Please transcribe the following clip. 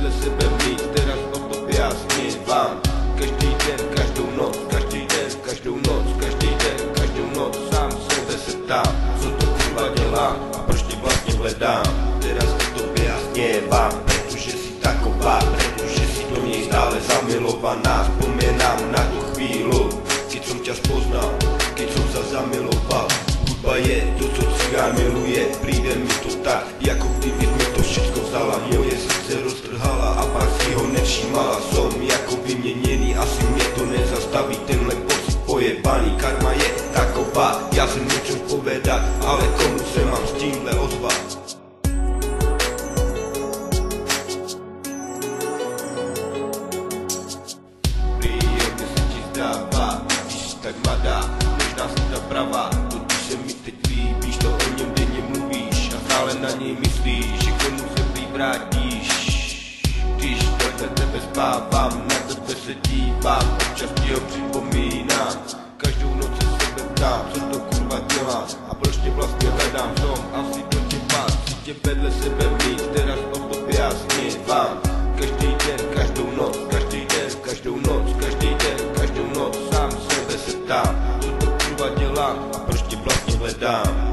vedle sebe mít, teraz o tobě já snívám. Každý den, každou noc, každý den, každou noc, každý den, každou noc, sám sebe se ptám, co to kurva dělám a proč tě vlastně hledám. Teraz o tobě já snívám, protože jsi taková, protože jsi do něj stále zamilovaná. Vzpomínám na tu chvíli, keď som ťa spoznal, keď som sa zamiloval. Hudba je to, co cigán miluje, príde mi to tak, jako kdyby mi to všetko vzala. Moje srdce roztrhala a pak si ho nevšímala. Som jako vyměněný, asi mě to nezastaví, tenhle pocit pojebaný. Karma je taková, já jsem nechcel povedat, ale komu se mám s tímhle ozvat? Príjemne se ti zdává, když tak mladá, možná si ta pravá. Totiž se mi teď líbíš, to o něm denně mluvíš a stále na něj myslíš, že k tomu se prý vrátíš. Když vedle tebe spávám, na tebe se dívám, občas ti ho připomínám. Každou noc se sebe ptám, co to kurva dělám a proč tě vlastně hledám. Som asi do tě pás, chci tě vedle sebe mít, teraz o tobě já snívám. Každý den, každou noc, každý den, každou noc, každý den, každou noc, sám sebe se ptám, co to kurva dělám a proč tě vlastně hledám.